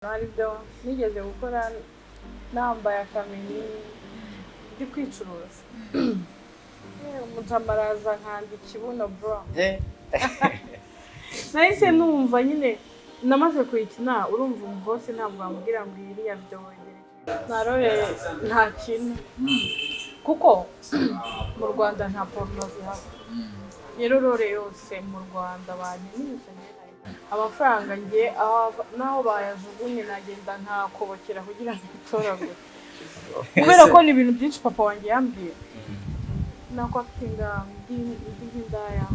Aribyo nigeze gukora nambaye akamini ndi kwicuruza umujamaraza nkanda ikibuno bro nahise numva nyine namaze kuyikina urumva umuvose ntabwo wamubwira ngo iriya video wegere narore nta kintu kuko mu Rwanda nta porno zihaba rero rore yose mu Rwanda banyinisha amafaranga ngiye naho bayajugunye nagenda ntakobokera kugira ngo itoragure kubera ko ni ibintu byinshi papa wanjye yambwiye nako akinga ndindaya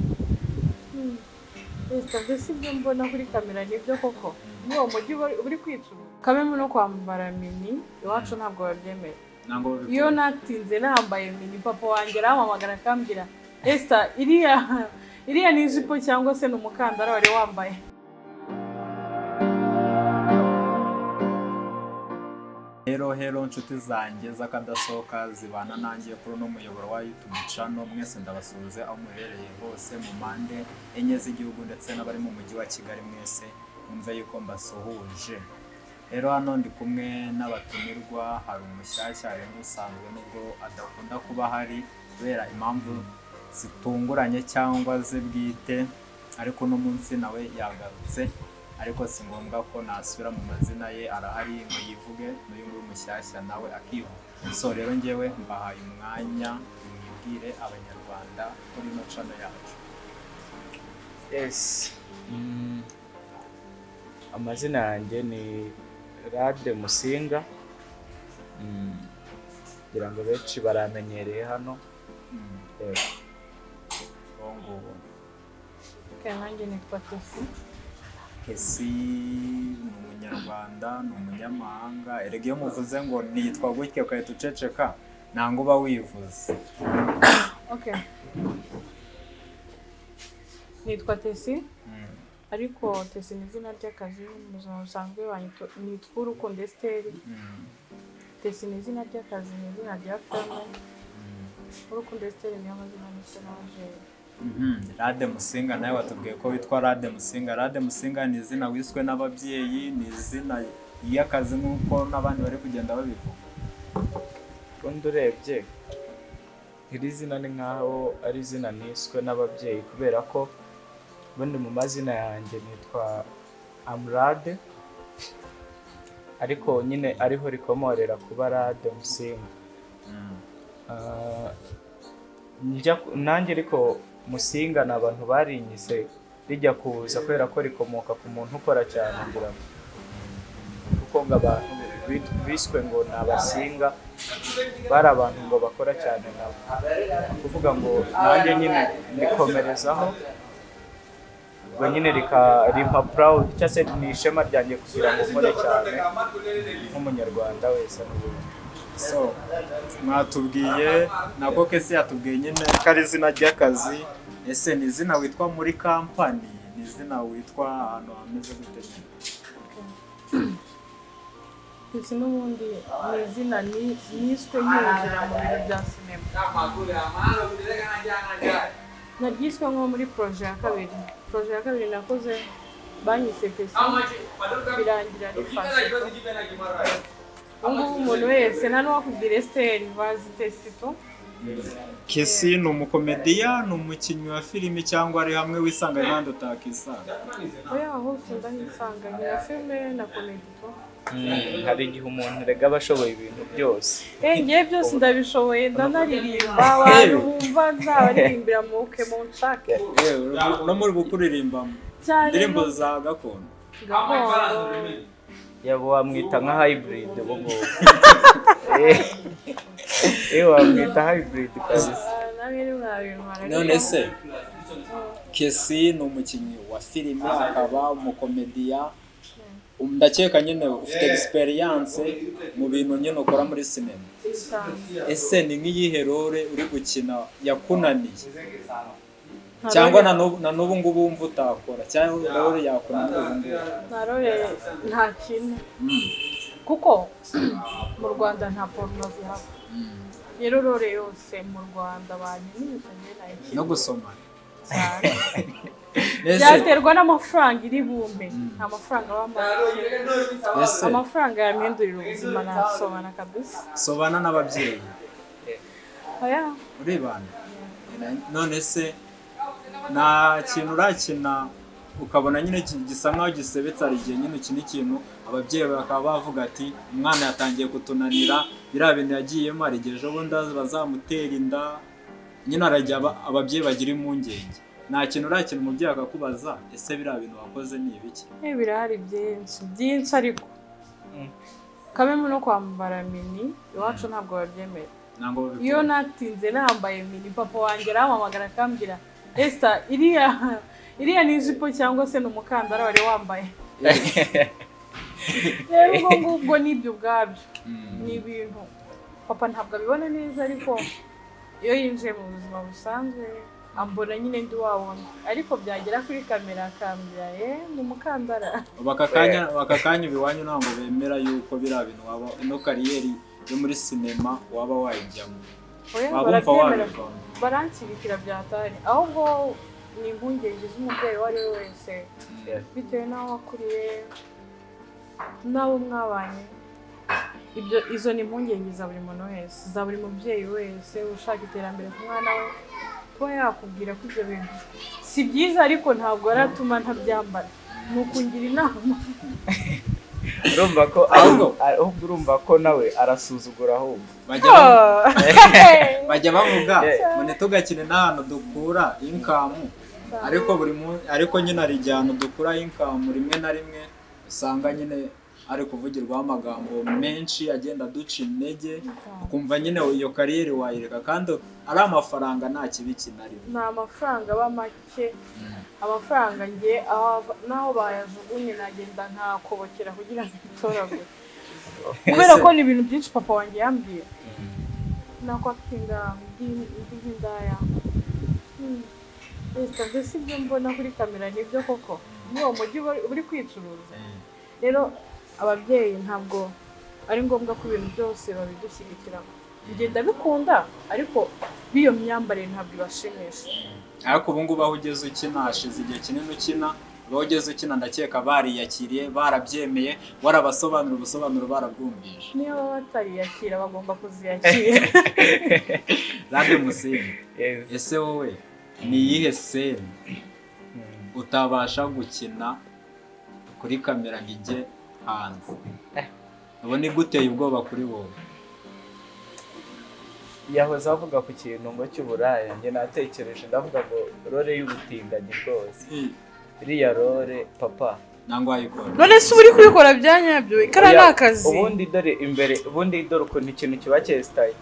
mbese ibyo mbona kuri kamera nibyo koko n'uwo mujyi uri kwicuruza kameme no kwambara mini iwacu ntabwo babyemeye iyo natinze nambaye mini papa wanjye arampamagara akambwira Esther iriya ni ijipo cyangwa se ni umukandara wari wambaye. Hero nshuti zanjye z'akadasohoka zibana nanjye kuri uno muyoboro wa YouTube channel mwese ndabasuhuze aho muherereye hose mu mpande enye z'igihugu ndetse n'abari mu mujyi wa Kigali mwese mwumve yuko mbasuhuje. Rero hano ndi kumwe n'abatumirwa, hari umushyashya rero usanzwe nubwo adakunda kuba hari kubera impamvu zitunguranye cyangwa zibwite, ariko no munsi nawe yagarutse, ariko si ngombwa ko nasubira mu mazina ye, arahari ngo yivuge n'uyu nguyu mushyashya nawe akivuga. So rero ngewe mbahaye umwanya mwibwire abanyarwanda kuri ino channel yacu. Yes. Amazina yanjye ni Rade Musinga. Ngira ngo benshi baramenyereye hano. Kananjye nitwa Kesi ni umunyarwanda, ni umunyamahanga. Erega iyo muvuze ngo nitwa gutya ukahita uceceka ntabwo uba wivuze. Okay. Nitwa Tesi. Ariko Tesi ni izina ry'akazi mu buzima busanzwe nitwa Urukundo Esther. Tesi ni izina ry'akazi, ni izina rya famille. Urukundo Esther ni amazina y'umusaje. Rade Musinga nawe watubwiye ko witwa Rade Musinga. Rade Musinga ni izina wiswe n'ababyeyi, ni izina y'akazi nk'uko n'abandi bari kugenda babivuga. Undi urebye iri zina ni nkaho ari izina niswe n'ababyeyi kubera ko ubundi mu mazina yanjye nitwa Amrade, ariko nyine ariho rikomorera kuba Rade Musinga. Nanjye ariko Musinga n'abantu barinyise rijya kuza kubera ko rikomoka ku muntu ukora cyane, ngira kuko ngo abantu biswe ngo ni Abasinga bari abantu ngo bakora cyane nabo, kuvuga ngo nanjye nyine ndikomerezaho ubwo nyine rimpa proud cyangwa se ni ishema ryanjye kugira ngo nkore cyane nk'umunyarwanda wese n'ubundi. So mwatubwiye nako Kesi yatubwiye nyine ko ari izina ry'akazi. Ese ni izina witwa muri kampani, ni izina witwa ahantu hameze gute? Kesi n'ubundi ni izina niswe nk'injira mu bintu bya sinema. Naryiswe nko muri projet ya kabiri. Projet ya kabiri nakoze banyise Kesi birangira rifashe. Umuntu wese nta n'uwakubwira Esther bazi Tesi to. Kesi ni umukomediya, ni umukinnyi wa filimi cyangwa ari hamwe wisanga n'ahandi utakisanga? Oya hose ndahisanga, na filime na komedi to. Hari igihe umuntu rega aba ashoboye ibintu byose. Ngiye byose ndabishoboye, ndanaririmba, abantu bumva nzabaririmbira mu nshake. No muri gukuririmba indirimbo za gakondo. Yabo wamwita nka hybrid ubwo. Wamwita hybrid kabisa. None se Kesi ni umukinnyi wa filime akaba umukomediya, ndakeka nyine ufite experience mu bintu nyine ukora muri sinema. Ese ni nk'iyihe role uri gukina yakunaniye cyangwa na n'ubu ngubu wumva utakora, cyangwa role yakunaniye ubu ngubu? Nta role nta kintu kuko mu Rwanda nta porno zihaba. Rero role yose mu Rwanda banyinisha no gusoma. cyane ese byaterwa n'amafaranga iri bumpe nta mafaranga ese amafaranga yampindurira ubuzima nasobana kabisa sobana n'ababyeyi oya uribana none se nta kintu urakina ukabona nyine gisa nkaho gisebetse hari igihe nyine ukina ikintu ababyeyi bakaba bavuga ati umwana yatangiye kutunanira biriya bintu yagiyemo hari igihe ejo bundi bazamutera inda nyine haragiye ababyeyi bagira impungenge nta kintu urakina umubyeyi akakubaza ese biriya bintu wakoze ni ibiki birahari byinshi ariko kamwe no kwambara mini iwacu ntabwo babyemera iyo natinze nambaye mini papa wanjye arampamagara akambwira Esther iriya ni ijipo cyangwa se ni umukandara wari wambaye rero ubwo ngubwo n'ibyo ubwabyo ni ibintu papa ntabwo abibona neza ariko iyo yinjiye mu buzima busanzwe ambona nyine ndi wabona ariko byagera kuri kamera akambwira ni umukandara bakakanya ibiwanyu ntabwo bemera yuko biriya bintu waba ino kariyeri yo muri sinema waba wayijyamo barabyemera baranshyigikira byatari ahubwo ni impungenge z'umubyeyi uwo ari we wese bitewe n'aho wakuriye n'abo mwabanye izo ni impungenge za buri muntu wese za buri mubyeyi wese ushaka iterambere ku mwana we kuba yakubwira ko ibyo bintu si byiza ariko ntabwo aratuma ntabyambara ni ukungira inama urumva ko ahubwo urumva ko nawe arasuzugura ahubwo bajya bavuga ngo ntitugakine n'ahantu dukura inkamu ariko nyine hari igihe ahantu dukura inkamu rimwe na rimwe usanga nyine ari kuvugirwaho amagambo menshi agenda aduca intege ukumva nyine iyo kariyeri wayireka kandi ari amafaranga nta kibi kinarimo ni amafaranga aba make amafaranga nge naho bayajugunye nagenda nkakobokera kugira ngo itoragure kubera ko ni ibintu byinshi papa wanjye yambwiye nako akinga ndindaya mbese ibyo mbona kuri kamera nibyo koko n'uwo mujyi uri kwicuruza rero ababyeyi ntabwo ari ngombwa ko ibintu byose babidushyigikiramo bigenda bikunda ariko b'iyo myambarire ntabwo ibashimisha ariko ubu ngubu aho ugeze ukina hashize igihe kinini ukina aho ugeze ukina ndakeka bariyakiriye barabyemeye warabasobanura ubusobanuro barabwumvisha niyo baba batariyakira bagomba kuziyakira Rade Musingi ese wowe ni iyihe seri utabasha gukina kuri kamera ngo ijye hanze ubu ni guteye ubwoba kuri wowe yahoze avuga ku kintu ngo cy'uburaya njye natekereje ndavuga ngo role y'ubutinganyi rwose iriya role papa nangwa wayikora none se uri kubikora bya nyabyo ikara ni akazi ubundi dore ukuntu ikintu kiba cyesitaye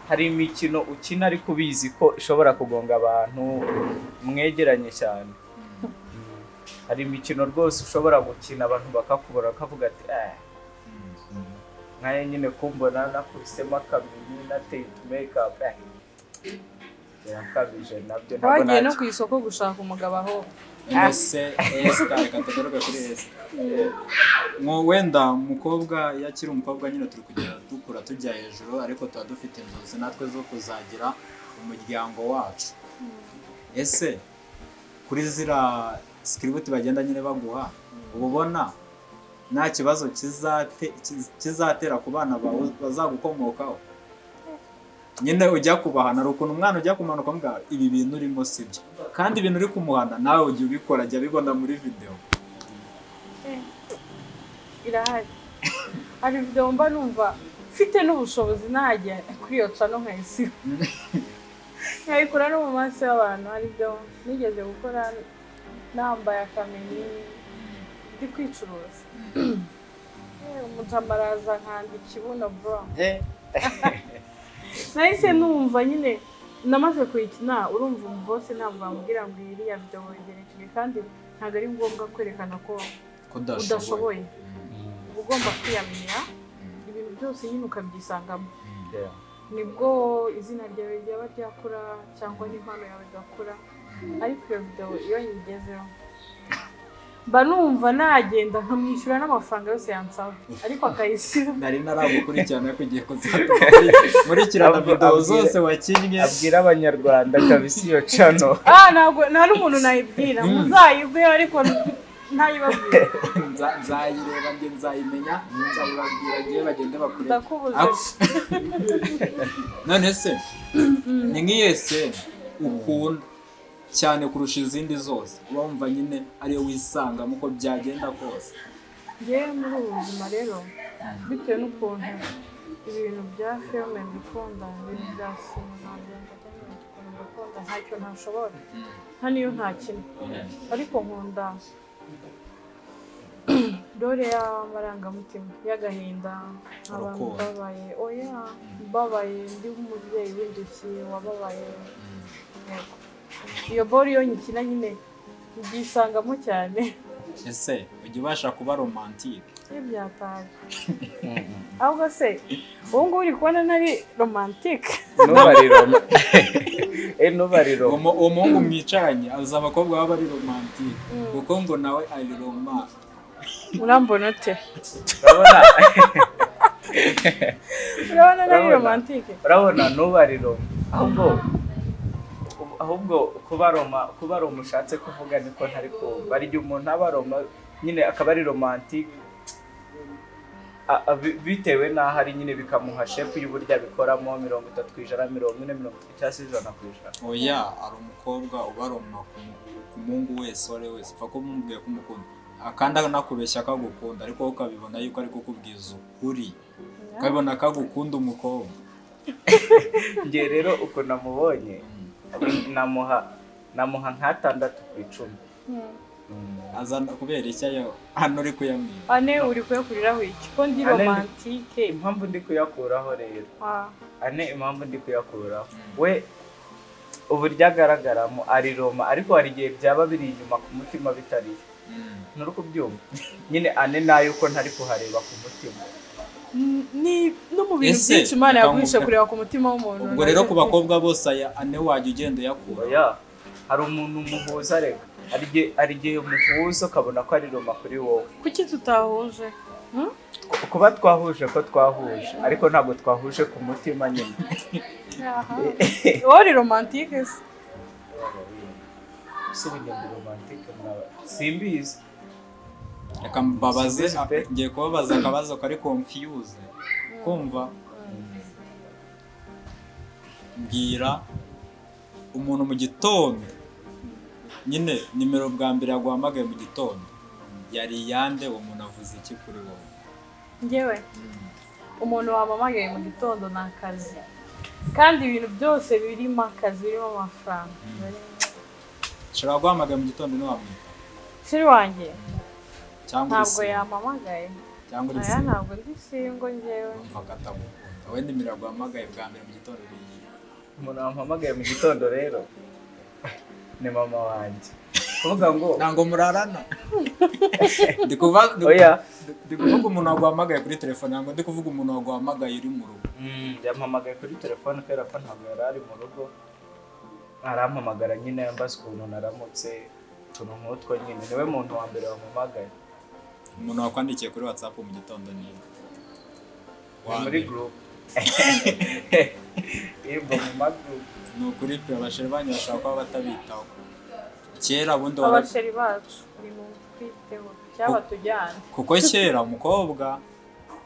hari imikino ukina ariko ubizi ko ishobora kugonga abantu mwegeranye cyane hari imikino rwose ushobora gukina abantu bakakubura bakavuga ati nkaye nyine kumbona nakubisemo akabiri nateye utumekapu birakabije nabyo wagiye no ku isoko gushaka umugabo aho ese reka tugaruke kuri wenda umukobwa iyo akiri umukobwa nyine turi kugenda dukura tujya hejuru ariko tuba dufite inzozi natwe zo kuzagira umuryango wacu ese kuri ziriya sikiributi bagenda nyine baguha uba ubona nta kibazo kizatera ku bana bazagukomokaho nyine ujya kubahana hari ukuntu umwana ujya kumanuka mbwa ibi bintu urimo sibyo kandi ibintu uri kumuhana nawe ujya ubikora jya bibona muri video irahari hari video mba numva mfite n'ubushobozi najya kuri iyo cano nkayisiba nkayikora no mu maso y'abantu hari video nigeze gukora nambaye akameni ndi kwicuruza umujamaraza nkanda ikibuno bro nahise numva nyine namaze kuyikina urumva umubose ntabwo wamubwira ngo iriya video wegereje kandi ntabwo ari ngombwa kwerekana ko udashoboye uba ugomba kwiyamenya ibintu byose nyine ukabyisangamo nibwo izina ryawe ryaba ryakura cyangwa n'impano yawe igakura ariko iyo video iyo yigezeho mba numva nagenda nkamwishyura n'amafaranga yose yansaba ariko akayisiba. nari naragukurikirana ko ugiye kuzatuma nkurikirana video zose wakinnye. abwira abanyarwanda kabisa iyo channel Ntabwo nta n'umuntu nayibwira muzayigwe ariko ntayibabwira. Nzayireba njye nzayimenya nzayibabwira ngiye bagende bakure. Ndakubuze. None se ni nk'iyese ukunda cyane kurusha izindi zose uba wumva nyine ariyo wisangamo uko byagenda kose? Njyewe muri ubu buzima rero bitewe n'ukuntu ibintu bya filime mbikunda, ibintu bya sinema mbikunda, ntacyo ntashobora nta niyo ntakina, ariko nkunda dore y'amarangamutima y'agahinda, abantu babaye mbabaye ndi nk'umubyeyi w'indushyi wababaye. Iyo bori yo nyikina nyine byisangamo cyane. Ese ujya ubasha kuba romantike? Byataje ahubwo se ubu ngubu uri kubona ntari romantike? Nubariro uwo muhungu mwicaranye azi abakobwa baba ari romantike kuko ngo nawe ari roma. Urambona ute? Urabona ntari romantike? Urabona nubariro ahubwo kuba Roma ushatse kuvuga niko ntari kumva. Ari igihe umuntu aba Roma nyine akaba ari romantike bitewe n'aho ari nyine bikamuha shepu y'uburyo abikoramo 30%, 40%, 50%. Oya, ari umukobwa uba Roma ku muhungu wese wari wese upfa kumubwiye ko umukunda akandi anakubeshya akagukunda ariko wowe ukabibona yuko ari kukubwiza ukuri, ukabibona akagukunda umukobwa. Njye rero uko namubonye namuha nk'6/10. Azana kubera icyo hano uri kuyamwira. Ane uri kuyakuriraho iki ko ndi romantike? Impamvu ndi kuyakuraho rero impamvu ndi kuyakuraho we uburyo agaragaramo ari Roma ariko hari igihe byaba biri inyuma ku mutima bitari nturi kubyumva nyine Ane nayo uko ntari kuhareba ku mutima ni no mu bintu byinshi Imana yaguhishe kureba ku mutima w'umuntu. Ubwo rero ku bakobwa bose Ane wajya ugenda uyakura? Hari umuntu muhuza rega, hari igihe muhuza ukabona ko ari Roma kuri wowe. Kuki tutahuje? Kuba twahuje ko twahuje ariko ntabwo twahuje ku mutima nyine. Wowe uri romantike se? Romantike simbizi. Reka mbabaze, ngiye kubabaza akabazo kari confuse kumva. Mbwira umuntu mu gitondo nyine nimero bwa mbere yaguhamagaye mu gitondo yari yande, uwo muntu avuze iki kuri wowe? Njyewe umuntu wampamagaye mu gitondo ni akazi, kandi ibintu byose birimo akazi, birimo amafaranga. Shira guhamagaye mu gitondo ntiwamwita? Shiri wanjye ntabwo yampamagaye. Cyangwa uri singo? Ntabwo ndi singo njyewe. Umva katamukunda. Wowe nimero yaguhamagaye bwa mbere mu gitondo ni iyi? Umuntu wampamagaye mu gitondo rero ni mama wanjye. Kuvuga ngo ntango murarana. Ndi kuvuga umuntu waguhamagaye kuri telefone, ntabwo ndi kuvuga umuntu waguhamagaye uri mu rugo. Yampamagaye kuri telefone kubera ko ntabwo yari ari mu rugo, arampamagara nyine yambaza ukuntu naramutse, utuntu nk'utwo nyine. Niwe muntu wa mbere wampamagaye. Umuntu wakwandikiye kuri WhatsApp mu gitondo ni muri group. Yego mu magroup. Ni ukuri pe abasheri banyu bashaka kuba batabitaho. Kera bundi abasheri bacu ni mu kwiteho cyaba tujyana. Kuko kera umukobwa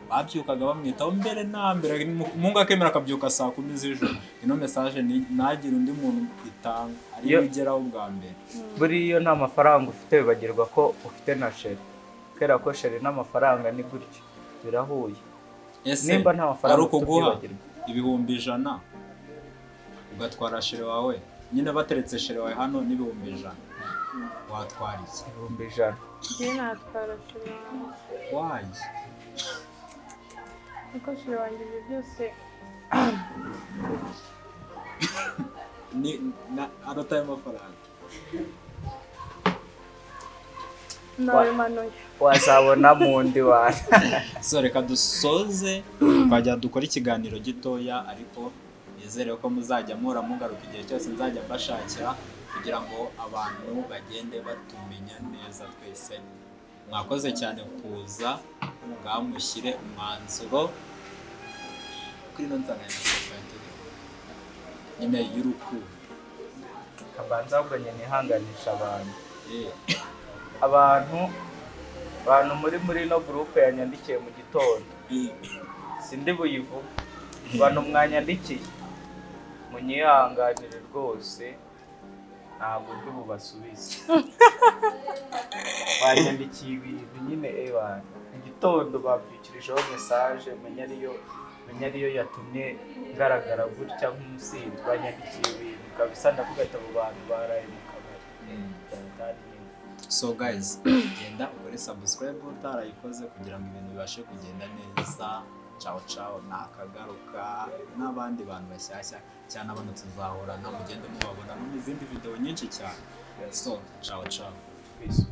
babyukaga bamwitaho mbere na mbere, umuhungu akemera akabyuka saa 10 z'ijoro. Ino message nagira undi muntu itanga ari ugeraho bwa mbere. Buriyo nta mafaranga ufite bibagirwa ko ufite na sheri. Kera ko sheri n'amafaranga ni gutyo birahuye. Nimba nta mafaranga ari ukuguha 100 ugatwara sheri wawe, nyine bateretse sheri wawe hano n'100 watwara iki? 100. Njye natwara sheri wawe. Why? Kuko sheri wanjye ibyo byose ni arataye amafaranga. Wazabona mundi wana. So reka dusoze twajya dukora ikiganiro gitoya, ariko nizere ko muzajya muhora mugaruka igihe cyose nzajya mbashakira kugira ngo abantu bagende batumenya neza twese. Mwakoze cyane kuza, bwamushyire umwanzuro kuri ino nsanganyamatsiko nyine y'urukundo. kabanza ahubwo nyine nihanganisha abantu muri ino gurupe yanyandikiye mu gitondo, sindi buyivuga, abantu mwanyandikiye munyihanganire rwose, ntabwo ndi bubasubize. Banyandikiye ibintu nyine mu gitondo babyukirijeho mesaje, menya ariyo yatumye ngaragara gutya nk'umusinzi. Banyandikiye ibintu kabisa, ndavuga ati abo bantu baraye mu kabari. So guys, genda ukore subscribe utarayikoze kugira ngo ibintu bibashe kugenda neza. Ciao ciao, nakagaruka n'abandi bantu bashyashya cyane, abantu tuzahorana mugende mubabona mu izindi video nyinshi cyane. So ciao ciao. Peace.